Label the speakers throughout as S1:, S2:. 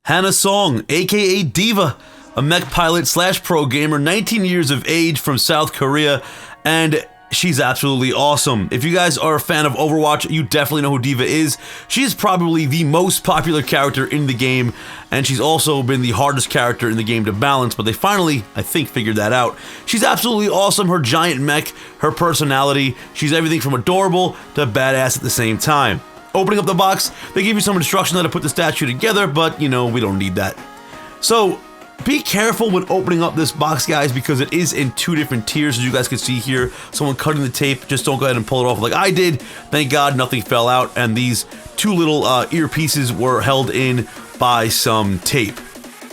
S1: Hannah Song, aka D.Va, a mech pilot slash pro gamer, 19 years of age from South Korea, and she's absolutely awesome. If you guys are a fan of Overwatch, you definitely know who D.Va is. She is probably the most popular character in the game, and she's also been the hardest character in the game to balance, but they finally, I think, figured that out. She's absolutely awesome. Her giant mech, her personality, she's everything from adorable to badass at the same time. Opening up the box, they give you some instruction how to put the statue together, but, you know, we don't need that. So, be careful when opening up this box, guys, because it is in two different tiers, as you guys can see here. Someone cutting the tape, just don't go ahead and pull it off like I did. Thank God nothing fell out, and these two little earpieces were held in by some tape.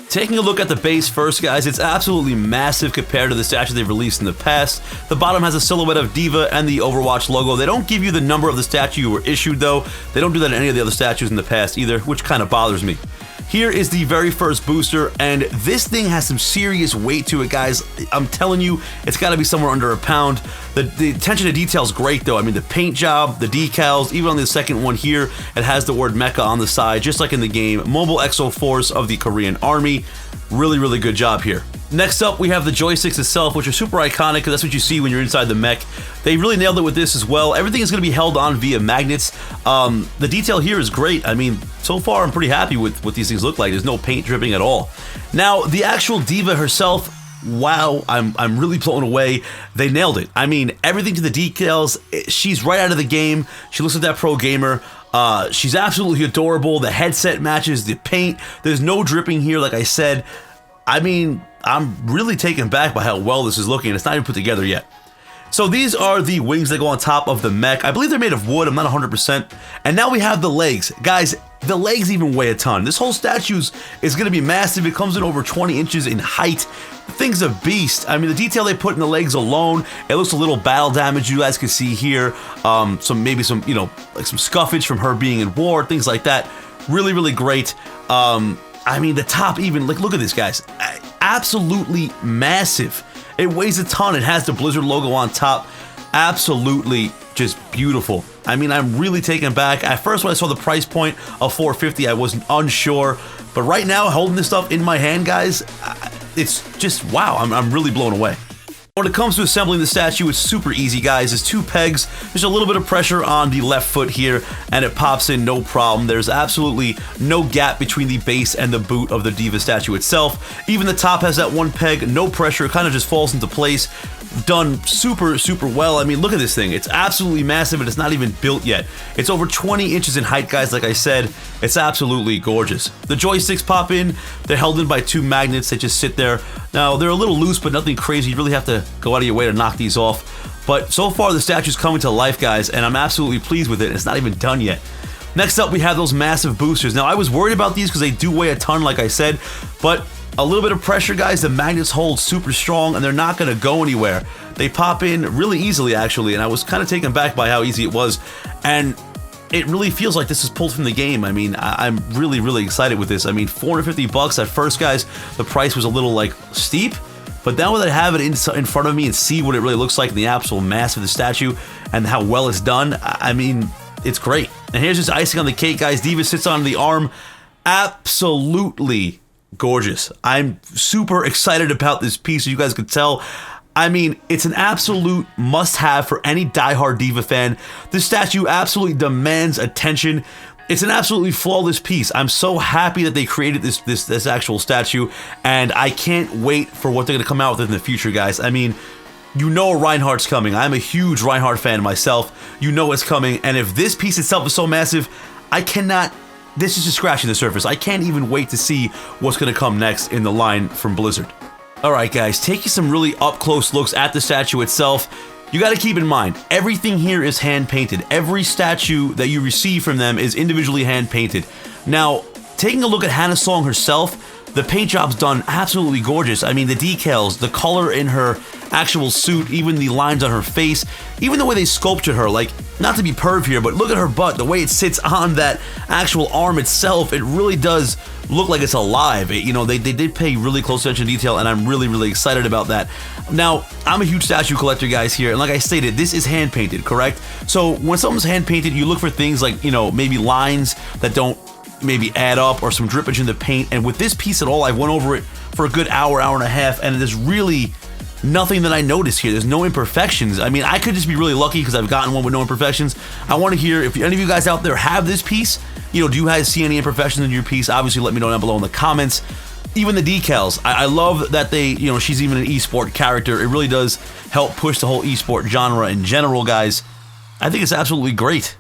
S1: Taking a look at the base first, guys, it's absolutely massive compared to the statue they've released in the past. The bottom has a silhouette of D.Va and the Overwatch logo. They don't give you the number of the statue you were issued, though. They don't do that in any of the other statues in the past either, which kind of bothers me. Here is the very first booster, and this thing has some serious weight to it, guys. I'm telling you, it's got to be somewhere under a pound. The attention to detail is great, though. I mean, the paint job, the decals, even on the second one here, it has the word Mecha on the side, just like in the game. Mobile Exo Force of the Korean Army. Really, really good job here. Next up, we have the joysticks itself, which are super iconic, because that's what you see when you're inside the mech. They really nailed it with this as well. Everything is going to be held on via magnets. The detail here is great. I mean, so far I'm pretty happy with what these things look like. There's no paint dripping at all. Now, the actual D.Va herself, wow, I'm really blown away. They nailed it. I mean, everything to the decals. She's right out of the game. She looks like that pro gamer. She's absolutely adorable. The headset matches the paint. There's no dripping here, like I said. I mean, I'm really taken back by how well this is looking. It's not even put together yet. So these are the wings that go on top of the mech. I believe they're made of wood. I'm not 100%. And now we have the legs. Guys, the legs even weigh a ton. This whole statue is going to be massive. It comes in over 20 inches in height. The thing's a beast. I mean, the detail they put in the legs alone, it looks a little battle damage. You guys can see here. Maybe some, you know, like some scuffage from her being in war, things like that. Really, really great. I mean, the top even, like, look at this, guys. Absolutely massive. It weighs a ton. It has the Blizzard logo on top. Absolutely just beautiful. I mean, I'm really taken back. At first, when I saw the price point of $450, I was unsure. But right now, holding this stuff in my hand, guys, it's just, wow, I'm really blown away. When it comes to assembling the statue, it's super easy, guys. There's two pegs. There's a little bit of pressure on the left foot here, and it pops in no problem. There's absolutely no gap between the base and the boot of the D.Va statue itself. Even the top has that one peg, no pressure. It kind of just falls into place. Done super, super well. I mean, look at this thing. It's absolutely massive, and it's not even built yet. It's over 20 inches in height, guys. Like I said, it's absolutely gorgeous. The joysticks pop in. They're held in by two magnets. They just sit there. Now, they're a little loose, but nothing crazy. You really have to go out of your way to knock these off. But so far, the statue's coming to life, guys, and I'm absolutely pleased with it. It's not even done yet. Next up, we have those massive boosters. Now, I was worried about these because they do weigh a ton, like I said, but a little bit of pressure, guys. The magnets hold super strong, and they're not going to go anywhere. They pop in really easily, actually, and I was kind of taken back by how easy it was. And it really feels like this is pulled from the game. I mean, I'm really, really excited with this. I mean, $450 at first, guys. The price was a little, like, steep. But now that I have it in front of me and see what it really looks like, the absolute mass of the statue and how well it's done, I mean, it's great. And here's just icing on the cake, guys. D.Va sits on the arm. Absolutely gorgeous. I'm super excited about this piece, as you guys could tell. I mean, it's an absolute must-have for any diehard D.Va fan. This statue absolutely demands attention. It's an absolutely flawless piece. I'm so happy that they created this actual statue, and I can't wait for what they're going to come out with in the future, guys. I mean, you know Reinhardt's coming. I'm a huge Reinhardt fan myself. You know it's coming, and if this piece itself is so massive, I cannot... This is just scratching the surface. I can't even wait to see what's going to come next in the line from Blizzard. Alright, guys, taking some really up-close looks at the statue itself. You got to keep in mind, everything here is hand-painted. Every statue that you receive from them is individually hand-painted. Now, taking a look at Hannah Song herself, the paint job's done absolutely gorgeous. I mean, the decals, the color in her actual suit, even the lines on her face, even the way they sculptured her, like, not to be perv here, but look at her butt, the way it sits on that actual arm itself, it really does look like it's alive. You know, they did pay really close attention to detail, and I'm really, really excited about that. Now, I'm a huge statue collector, guys, here, and like I stated, this is hand-painted, correct? So when something's hand-painted, you look for things like, you know, maybe lines that don't maybe add up or some drippage in the paint. And with this piece at all, I went over it for a good hour, hour and a half, and there's really nothing that I noticed here. There's no imperfections. I mean, I could just be really lucky because I've gotten one with no imperfections. I want to hear if any of you guys out there have this piece. You know, do you guys see any imperfections in your piece? Obviously, let me know down below in the comments. Even the decals, I love that they, you know, she's even an esport character. It really does help push the whole esport genre in general, guys. I think it's absolutely great.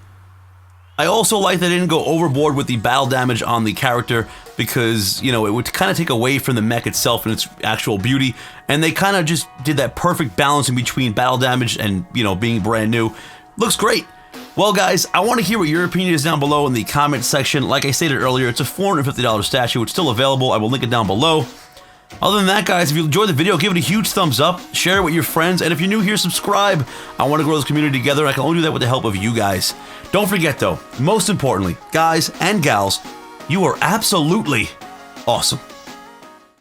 S1: I also like that they didn't go overboard with the battle damage on the character because, you know, it would kind of take away from the mech itself and its actual beauty. And they kind of just did that perfect balance in between battle damage and, you know, being brand new. Looks great. Well, guys, I want to hear what your opinion is down below in the comment section. Like I stated earlier, it's a $450 statue. It's still available. I will link it down below. Other than that, guys, if you enjoyed the video, give it a huge thumbs up, share it with your friends, and if you're new here, subscribe. I want to grow this community together. I can only do that with the help of you guys. Don't forget, though, most importantly, guys and gals, you are absolutely awesome.